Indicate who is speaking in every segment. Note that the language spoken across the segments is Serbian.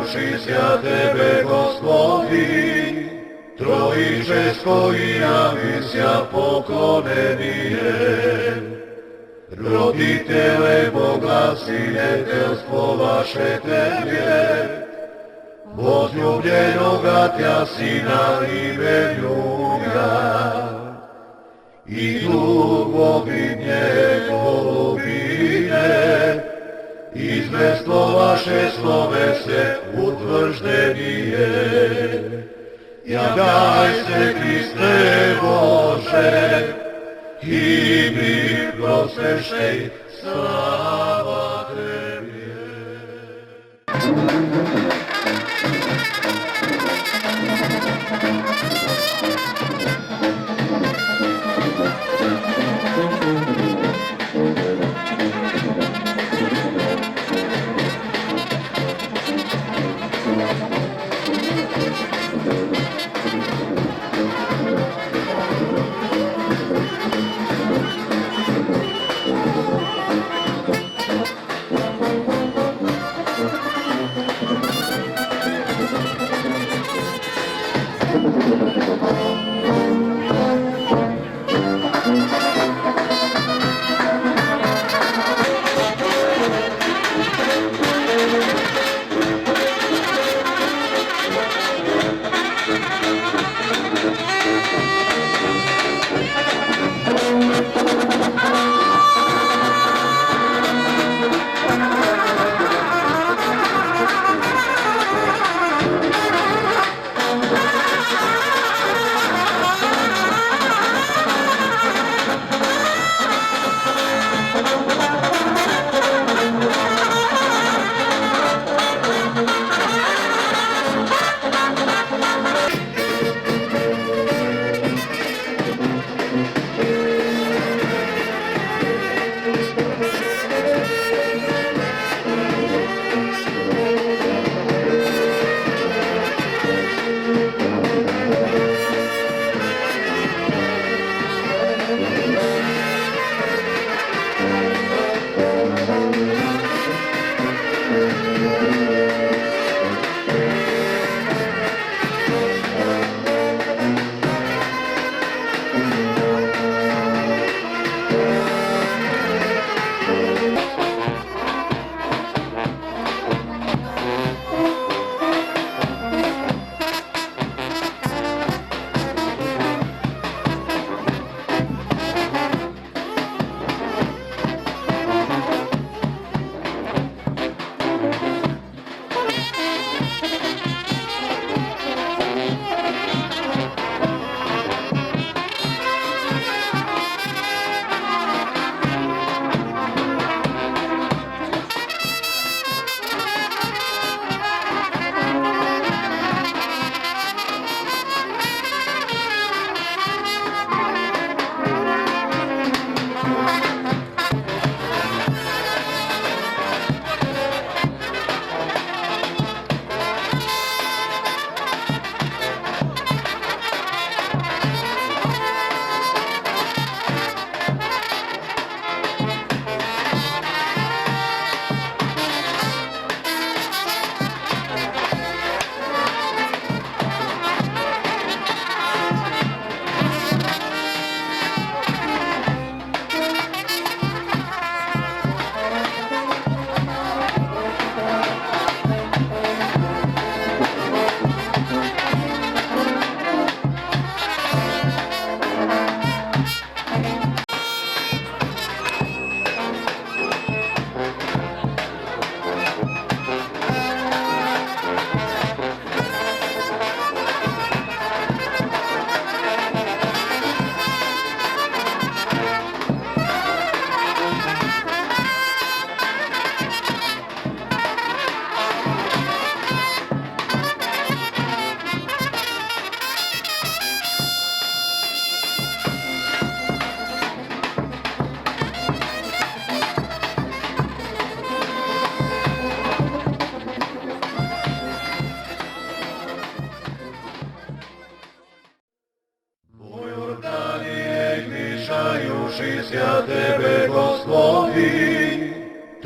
Speaker 1: Ušisia Tebe, Gospodi, Trojiče s kojima visia pokonenie. Roditele Boga, siniteľstvo vaše Tebie, возлюбленого Тя Сина именуя, и Дух Богине голубине, izmestvo vaše slovese utvrždenie. Ja daj se, Kriste Bože, i mi prosešej, slava Tebie.
Speaker 2: Thank you.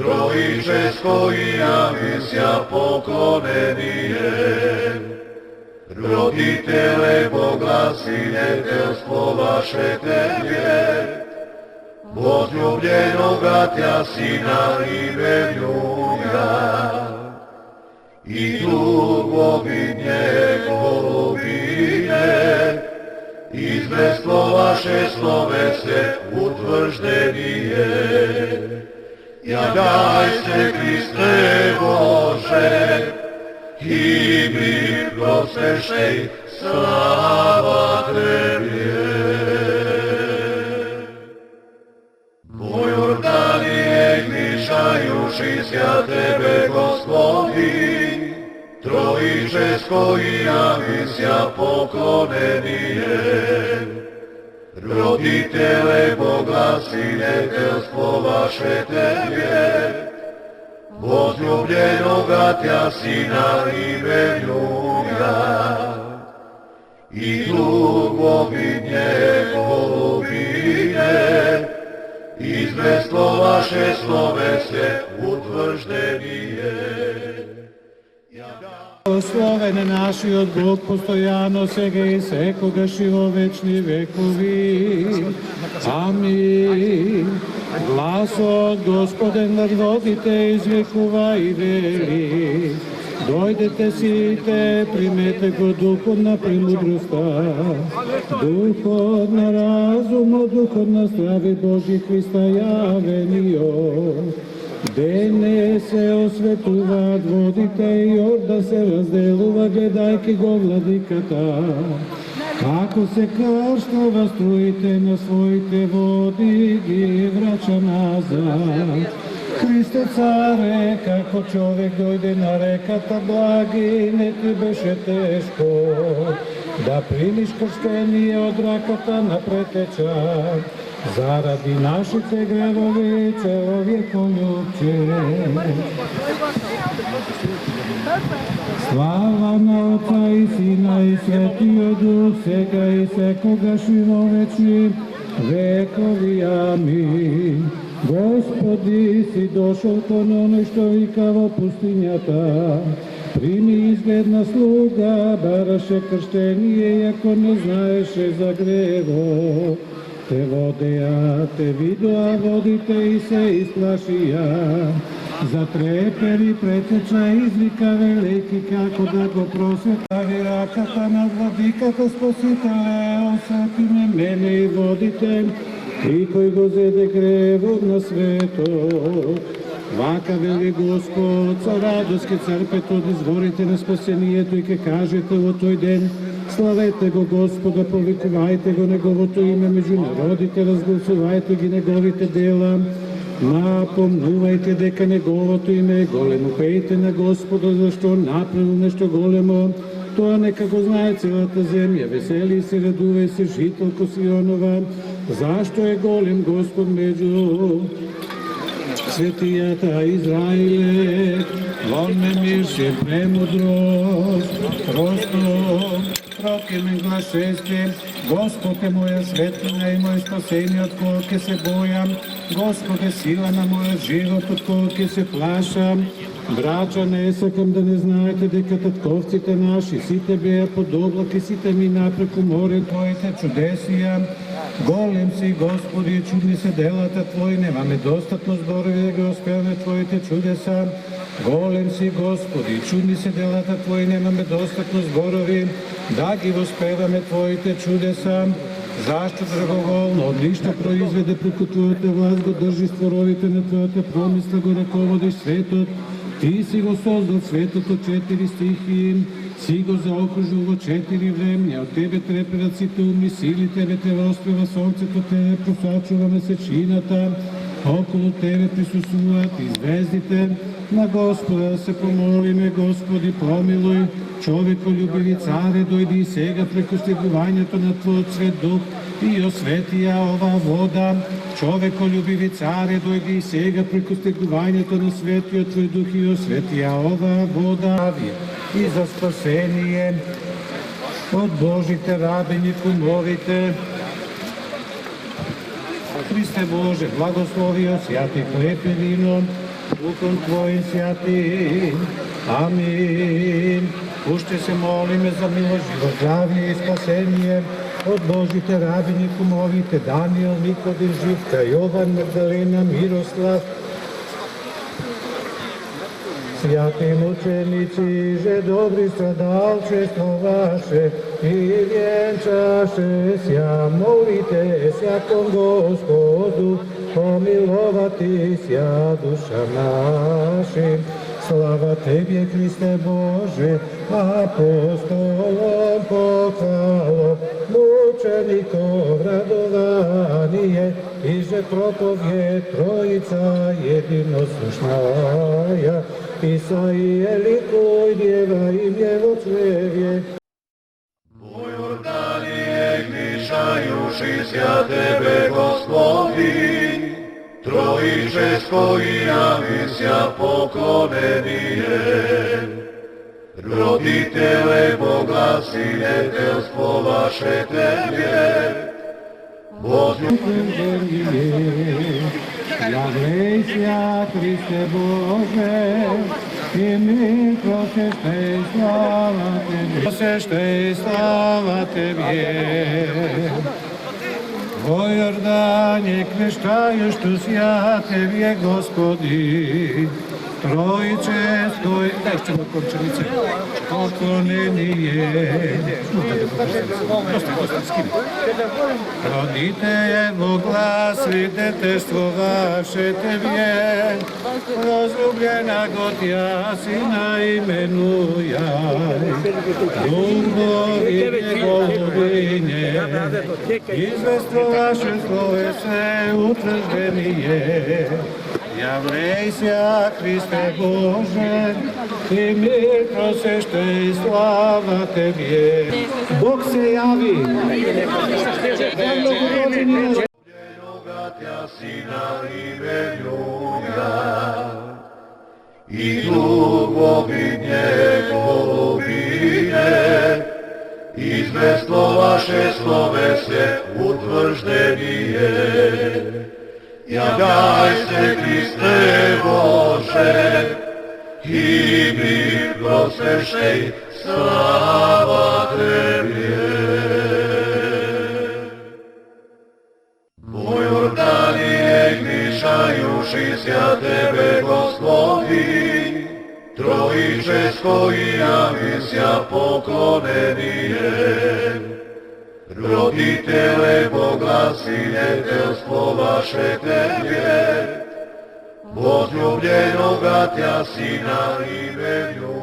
Speaker 1: Trojiče s kojima misja poklonenije. Roditele Boga, sinjetelstvo vaše Tebje, возлюбljenoga Tja Sina ime Ljuja, i dugovi njegovine, izmestvo vaše slove se utvrždenije. Javljaj se, Kriste Bože, i mi prosveštaj, slava Tebje. Moj Jordanije, gmišajuši sja Tebe, Gospodi, Trojiče s kojima misja poklonenije. Roditele Boga, sinjetelstvo vaše Tebje, возлюбljenoga Tja Sina ime Ljuja, i dugovi njegovine, izmestvo vaše slove se utvrždenije.
Speaker 2: Благословен нашиот Бог постојано сега и секогаш и во вечни векови. Амин. Гласот Господен над водите извикува и вели: дојдете сите, примете го духот на премудростта, духот на разумот, духот на слави Божи Христа јавениот. Дене се осветуваат водите и Јордан се разделува, гледајки го владиката. Како се крштава струите на своите води, ги врача назад. Христе царе, како човек дојде на реката, благи, не ти беше тешко да примиш крштение од раката на претеча. Заради нашите гревови, човеколюбче. Слава на Отца и Сина и Светиот Дух, сега и секогаш и во вечни векови. Амин. Господи, си дошол кон оној што вика во пустињата. Прими изглед на слуга, бараше крштение, иако не знаеше за грево. Те водеа, те видоа водите и се исплашија. Затрепери, претеча, извика велики, како да го просветави раката на владиката. Спасителе, освети ме мене и водите, и кој го зеде гревот на светот. Вака вели Господ, со радост ке црпете од изворите на спасението и ке кажете во тој ден: славете го Господа, повикувајте го Неговото име меѓу народите, разгласувајте ги Неговите дела, напомнувајте дека Неговото име е големо, пејте на Господа, зашто направил нешто големо, тоа нека го знае целата земја, весели се, радувај се, жителко Сионова, зашто е голем Господ меѓу светијата. Израиле, вон ме мир се премудрост, ростов, прокимен глас шесте, Господ е моја светлина и мој спасение, од кој ќе се бојам, Господ е сила на мојот живот, од кој ќе се плашам. Брача, не сакам да не знаете дека татковците наши сите беа под облак и сите мина преку море Твоите чудесија. Голем си, Господи, чудни се делата Твои, немаме достатно зборови да ги оспеваме Твоите чудеса. Голем си, Господи, чудни се делата Твои, немаме достатно зборови да ги воспеваме Твоите чудеса. Зашто драговолно од ништо произведе преку Твојата власт, го држи створовите на Твојата промисла, го раководиш светот. Ти си го создал светот од 4 стихии, си го заокружил во 4 времња, од Тебе треперат сите умни сили, Тебе те воспева сонцето, Тебе просачува месечината, околу Тебе присусуваат и звездите. На Господа се помолиме, Господи, помилуј. Човеколюбиви царе, дојди и сега преку стигувањето на Твојот свет дух и осветија ова вода. Човеколюбиви царе, дојди и сега преку стигувањето на светиот Твој дух и осветија ова вода. И за спасение од Божите рабини, кумовите. Христе Боже, благослови од свјати хлеб и вино Духом Твоим святым. Амин. Ušte se molime za milost, život, zdravlje i spasenje od Božite rabini, kumovite Daniel, Nikodim, Živka, Jovan, Magdalena, Miroslav. Svjati mučenici, že dobri stradalčestvo vaše i vjenčaše sja, molite sjakom Gospodu, pomilovati sja duša našim. Slava Tebje, Hriste Bože, apostolom pohvalo, mučenikov radovanije, i že propovje Trojica jedinosušnaja, Isaije likuj djeva i njevo črevje.
Speaker 1: U Jordanije gnišajušisja Tebe, Gospodi, Trojičesko i javisia poklonenije, roditele boglasiljetelstvo vaše Tebje,
Speaker 2: Javlejся, Hriste Bože, i mi prosješte i slava Tebje. Prosješte i slava Tebje. O Jordanie kreštajuš tu Tebje, Gospodi, Trojičeskoj, daj što do končanice, poklonenije. Roditeljevo glasite testvo vaše Tebje, rozljubljena Gotja Sina imenujaj. Duhovi njegovine, izvestvo vaše slove se utržbenije. Javlejся, Hriste Bože, i mir prosešte i slava Tebje. Bog se javi.
Speaker 1: Jednoga Sina imenjuja, i duhovi njegovine, izvestvo vaše slove se utvrždenije. Javljaj se, Hriste Bože, i mi prosveštej, slava Tebje. U Jordanije gnišajušisja Tebe, Gospodi, Trojičesko i javisia poklonenije, roditele boglasiljetelstvo vaše Tebje, возлюбljenoga Tja Sina imenjuja.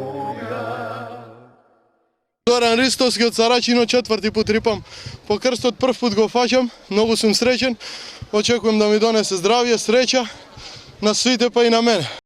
Speaker 3: Zoran Ristovski od Saračino, 4. put tripam po krstu, od prvi put go faćam, mnogo sam srećen, očekujem da mi donese zdravlje, sreća na svite pa i na mene.